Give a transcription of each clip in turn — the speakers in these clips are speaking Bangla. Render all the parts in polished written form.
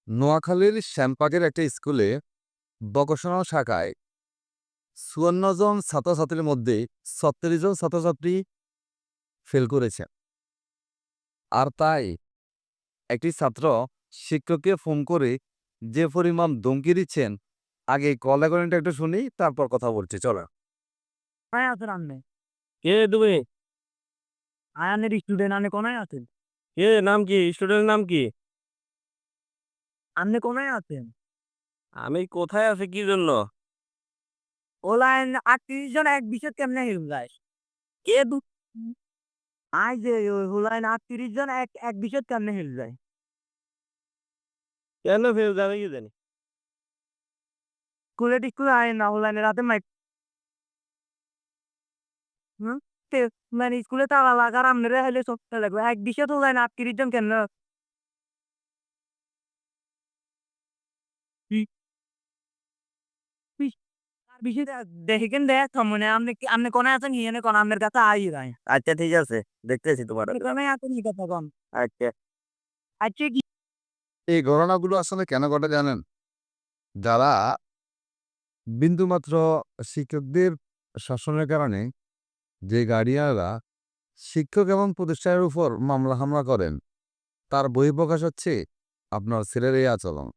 নোয়াখালীর শ্যামপাকের একটা স্কুলে ভোকেশনাল শাখায় ৫৪ জন ছাত্রছাত্রীর মধ্যে ৩৬ জন ছাত্রছাত্রী ফেল করেছেন। আর তাই একটি ছাত্র শিক্ষককে ফোন করে যে পরিমাণ ধমকি দিচ্ছেন, আগে কল রেকর্ডিংটা একটু শুনি, তারপর কথা বলছি। চলো। কোনায় আছেন আপনি? কে তুমি? আয়ানের স্টুডেন্ট আপনি কোনায় আছেন? কে নাম কি? স্টুডেন্টের নাম কি? আপনি কোনায় আছেন? আমি কোথায় আছি কি জন্য? ওলাইন ৩৮ জন এক বিষয় কেমনে হেল যায়? কে দু আই যে ওলাইন ৩৮ জন এক বিষয় কেমনে হেল যায়? কেন ফেল যাবে কি জানি? স্কুলে আয় না ওলাইনে রাতে মাইক হুম? তে মানে স্কুলে তালা লাগার আপনারা হলে সবটা লাগবে। এক বিষয় তো ওলাইন ৩৮ জন কেন? হুম, বিষ আর বিষয় দেখেন দেখ মানে আপনি কোনায় আছেন হিয়ানে কোন আপনার কাছে আই রায়। আচ্ছা ঠিক আছে, দেখতেছি তোমার। আপনি কোনায় আছেন এই কথা কন। আচ্ছা। আচ্ছা কি এই ঘটনাগুলো আসলে কেন ঘটে জানেন? যারা বিন্দুমাত্র শিক্ষকদের শাসনের কারণে যে গার্ডিয়ানরা শিক্ষক এবং প্রতিষ্ঠানের উপর মামলা হামলা করেন, তার বহিঃপ্রকাশ হচ্ছে আপনার ছেলের এই আচরণ।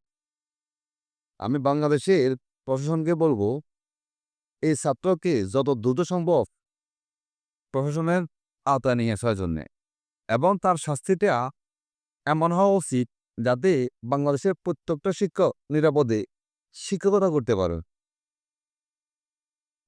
আমি বাংলাদেশের প্রশাসনকে বলবো, এই ছাত্রকে যত দ্রুত সম্ভব প্রশাসনের আওতায় নিয়ে আসার জন্যে, এবং তার শাস্তিটা এমন হওয়া উচিত যাতে বাংলাদেশের প্রত্যেকটা শিক্ষক নিরাপদে শিক্ষকতা করতে পারে।